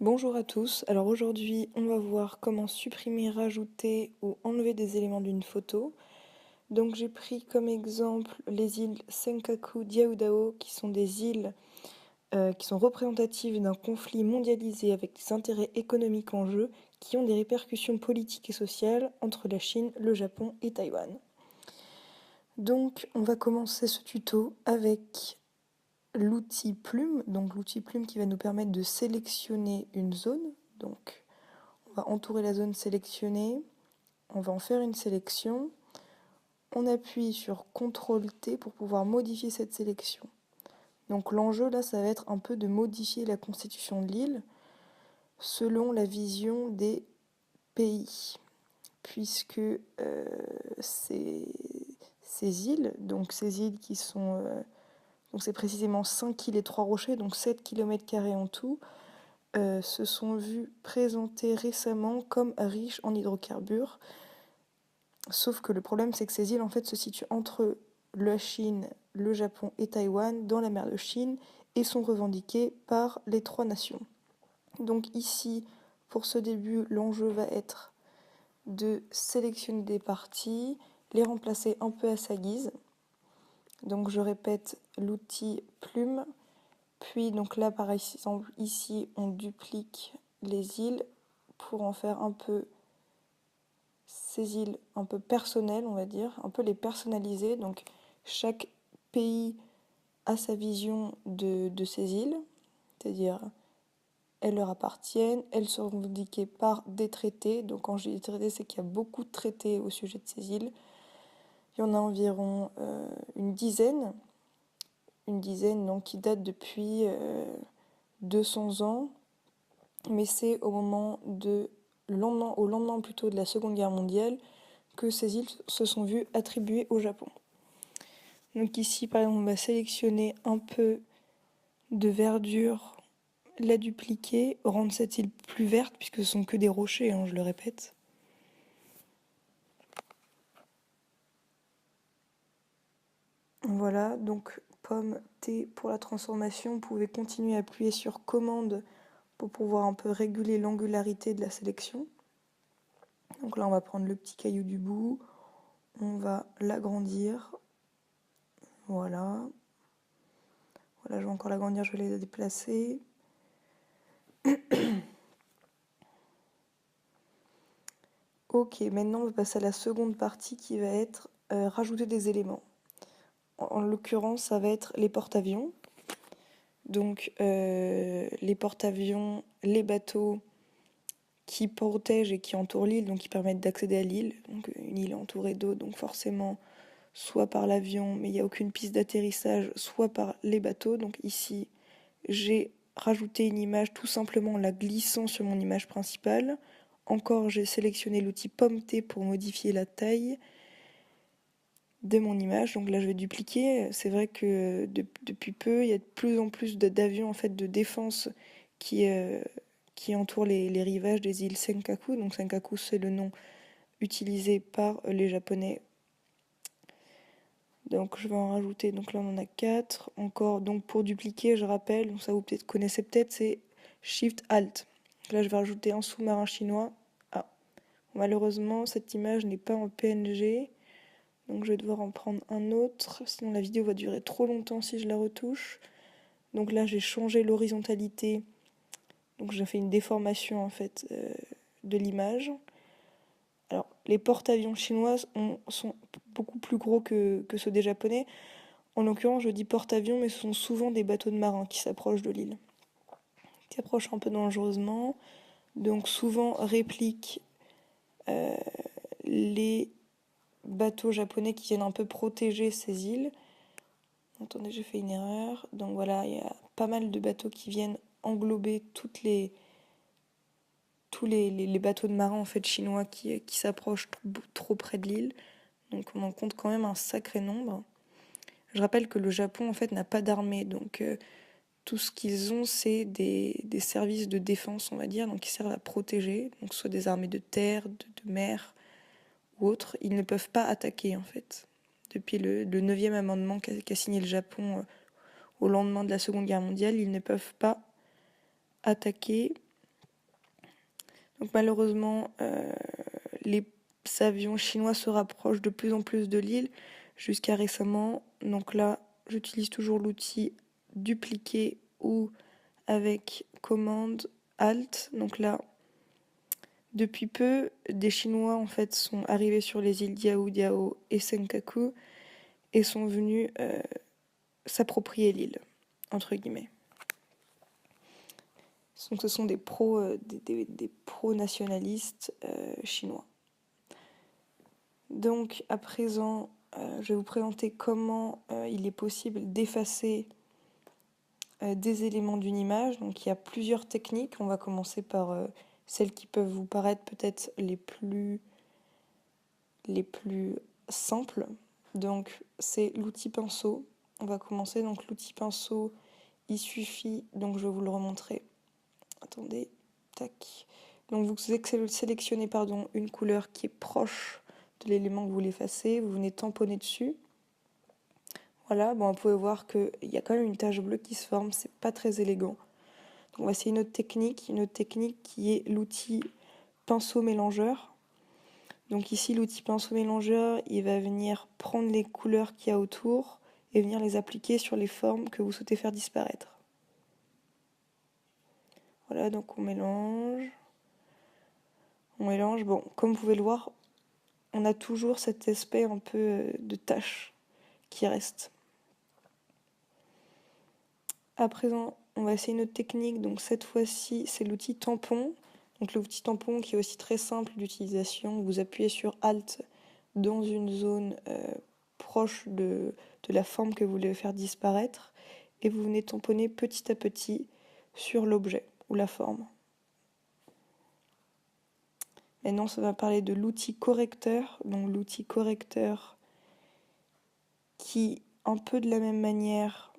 Bonjour à tous, alors aujourd'hui on va voir comment supprimer, rajouter ou enlever des éléments d'une photo. Donc j'ai pris comme exemple les îles Senkaku Diaoudao qui sont des îles qui sont représentatives d'un conflit mondialisé avec des intérêts économiques en jeu qui ont des répercussions politiques et sociales entre la Chine, le Japon et Taïwan. Donc on va commencer ce tuto avec l'outil plume, donc l'outil plume qui va nous permettre de sélectionner une zone. Donc on va entourer la zone sélectionnée, on va en faire une sélection, on appuie sur CTRL-T pour pouvoir modifier cette sélection. Donc l'enjeu là, ça va être un peu de modifier la constitution de l'île selon la vision des pays, puisque ces îles, donc ces îles qui sont... donc c'est précisément 5 îles et 3 rochers, donc 7 km² en tout, se sont vues présentées récemment comme riches en hydrocarbures. Sauf que le problème, c'est que ces îles en fait se situent entre la Chine, le Japon et Taïwan dans la mer de Chine et sont revendiquées par les 3 nations. Donc ici, pour ce début, l'enjeu va être de sélectionner des parties, les remplacer un peu à sa guise. Donc je répète l'outil plume, puis donc là par exemple ici on duplique les îles pour en faire un peu ces îles un peu personnelles, on va dire, un peu les personnaliser. Donc chaque pays a sa vision de ces îles, c'est-à-dire elles leur appartiennent, elles sont revendiquées par des traités. Donc quand je dis des traités, c'est qu'il y a beaucoup de traités au sujet de ces îles. Il y en a environ une dizaine donc, qui date depuis 200 ans, mais c'est au lendemain plutôt de la Seconde Guerre mondiale que ces îles se sont vues attribuées au Japon. Donc ici, par exemple, on va sélectionner un peu de verdure, la dupliquer, rendre cette île plus verte, puisque ce sont que des rochers, je le répète. Voilà, donc pomme T pour la transformation. Vous pouvez continuer à appuyer sur commande pour pouvoir un peu réguler l'angularité de la sélection. Donc là, on va prendre le petit caillou du bout, on va l'agrandir. Voilà. Voilà, je vais encore l'agrandir, je vais la déplacer. Ok, maintenant on va passer à la seconde partie qui va être rajouter des éléments. En l'occurrence, ça va être les porte-avions. Donc les porte-avions, les bateaux qui protègent et qui entourent l'île, donc qui permettent d'accéder à l'île. Donc une île entourée d'eau, donc forcément soit par l'avion, mais il n'y a aucune piste d'atterrissage, soit par les bateaux. Donc ici, j'ai rajouté une image tout simplement en la glissant sur mon image principale. Encore, j'ai sélectionné l'outil Pomme-T pour modifier la taille de mon image. Donc là, je vais dupliquer. C'est vrai que depuis peu, il y a de plus en plus d'avions en fait, de défense qui entourent les rivages des îles Senkaku. Donc Senkaku, c'est le nom utilisé par les Japonais. Donc je vais en rajouter, donc là on en a 4. Encore, donc pour dupliquer, je rappelle, donc ça vous connaissez peut-être, c'est Shift Alt. Là je vais rajouter un sous-marin chinois. Ah, malheureusement cette image n'est pas en PNG. Donc je vais devoir en prendre un autre, sinon la vidéo va durer trop longtemps si je la retouche. Donc là j'ai changé l'horizontalité, donc j'ai fait une déformation en fait de l'image. Alors les porte-avions chinois sont beaucoup plus gros que ceux des japonais. En l'occurrence je dis porte-avions, mais ce sont souvent des bateaux de marins qui s'approchent de l'île. Qui s'approchent un peu dangereusement, donc souvent répliquent les bateaux japonais qui viennent un peu protéger ces îles. Attendez, j'ai fait une erreur. Donc voilà, il y a pas mal de bateaux qui viennent englober tous les bateaux de marins en fait, chinois qui s'approchent trop près de l'île. Donc on en compte quand même un sacré nombre. Je rappelle que le Japon en fait n'a pas d'armée, donc tout ce qu'ils ont c'est des services de défense on va dire, donc qui servent à protéger, donc soit des armées de terre, de mer ou autres. Ils ne peuvent pas attaquer en fait. Depuis le 9e amendement qu'a signé le Japon au lendemain de la Seconde Guerre mondiale, ils ne peuvent pas attaquer. Donc malheureusement, les avions chinois se rapprochent de plus en plus de l'île jusqu'à récemment. Donc là, j'utilise toujours l'outil dupliquer ou avec commande Alt. Donc là, depuis peu, des Chinois en fait sont arrivés sur les îles Diaoyu, Diao et Senkaku et sont venus s'approprier l'île, entre guillemets. Donc ce sont des des pro-nationalistes chinois. Donc à présent, je vais vous présenter comment il est possible d'effacer des éléments d'une image. Donc il y a plusieurs techniques. On va commencer par celles qui peuvent vous paraître peut-être les plus simples. Donc c'est l'outil pinceau. On va commencer. Donc l'outil pinceau, il suffit, donc je vais vous le remontrer. Attendez, tac. Donc vous sélectionnez une couleur qui est proche de l'élément que vous voulez effacer. Vous venez tamponner dessus. Voilà, bon, vous pouvez voir qu'il y a quand même une tache bleue qui se forme, c'est pas très élégant. Donc on va essayer une autre technique qui est l'outil pinceau mélangeur. Donc ici, l'outil pinceau mélangeur, il va venir prendre les couleurs qu'il y a autour et venir les appliquer sur les formes que vous souhaitez faire disparaître. Voilà, donc on mélange. Bon, comme vous pouvez le voir, on a toujours cet aspect un peu de tache qui reste. À présent, on va essayer une autre technique. Donc cette fois-ci, c'est l'outil tampon. Donc l'outil tampon qui est aussi très simple d'utilisation. Vous appuyez sur Alt dans une zone proche de la forme que vous voulez faire disparaître et vous venez tamponner petit à petit sur l'objet ou la forme. Maintenant, ça va parler de l'outil correcteur. Donc l'outil correcteur qui, un peu de la même manière,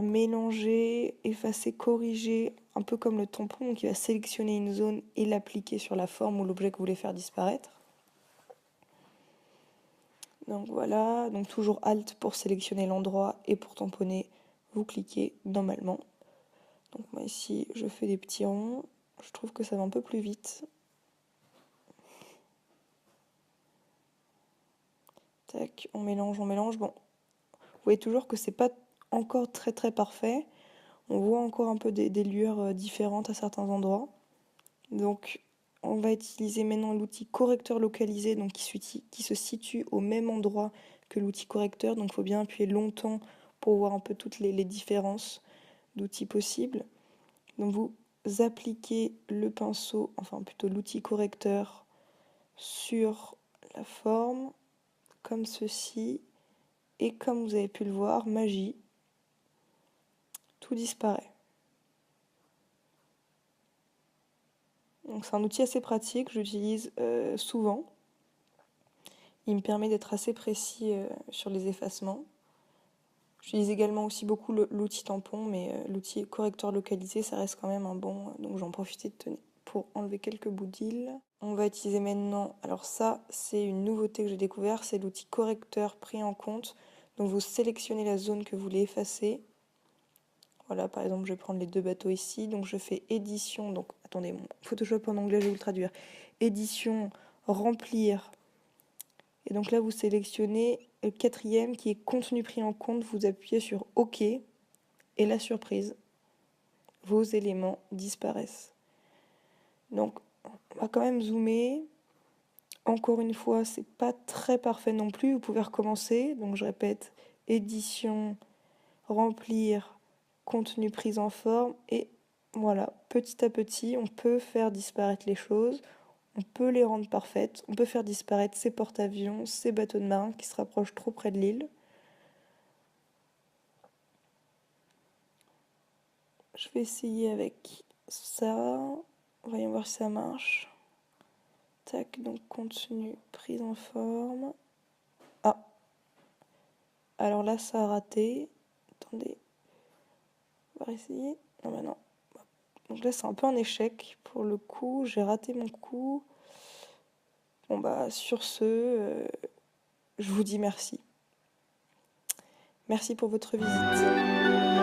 mélanger, effacer, corriger, un peu comme le tampon, qui va sélectionner une zone et l'appliquer sur la forme ou l'objet que vous voulez faire disparaître. Donc voilà, donc toujours Alt pour sélectionner l'endroit et pour tamponner, vous cliquez normalement. Donc moi ici, je fais des petits ronds, je trouve que ça va un peu plus vite. Tac, on mélange. Bon, vous voyez toujours que c'est pas encore très très parfait. On voit encore un peu des lueurs différentes à certains endroits. Donc on va utiliser maintenant l'outil correcteur localisé, donc qui se situe au même endroit que l'outil correcteur. Donc il faut bien appuyer longtemps pour voir un peu toutes les différences d'outils possibles. Donc vous appliquez le pinceau, enfin plutôt l'outil correcteur sur la forme, comme ceci. Et comme vous avez pu le voir, magie, tout disparaît. Donc c'est un outil assez pratique, j'utilise souvent. Il me permet d'être assez précis sur les effacements. J'utilise également aussi beaucoup l'outil tampon, mais l'outil correcteur localisé, ça reste quand même un bon. Donc j'en profite pour enlever quelques bouts d'île. On va utiliser maintenant, alors ça c'est une nouveauté que j'ai découvert, c'est l'outil correcteur pris en compte. Donc vous sélectionnez la zone que vous voulez effacer. Voilà, par exemple, je vais prendre les deux bateaux ici. Donc je fais édition, donc attendez, mon Photoshop en anglais, je vais vous le traduire. Édition, remplir. Et donc là, vous sélectionnez le quatrième qui est contenu pris en compte. Vous appuyez sur OK. Et la surprise, vos éléments disparaissent. Donc, on va quand même zoomer. Encore une fois, c'est pas très parfait non plus. Vous pouvez recommencer. Donc je répète, édition, remplir, contenu pris en forme. Et voilà, petit à petit, on peut faire disparaître les choses. On peut les rendre parfaites. On peut faire disparaître ces porte-avions, ces bateaux de marins qui se rapprochent trop près de l'île. Je vais essayer avec ça. Voyons voir si ça marche. Tac, donc contenu prise en forme. Ah. Alors là, ça a raté. Attendez. On va essayer. Non, bah non. Donc là, c'est un peu un échec. Pour le coup, j'ai raté mon coup. Bon, bah, sur ce, je vous dis merci. Merci pour votre visite.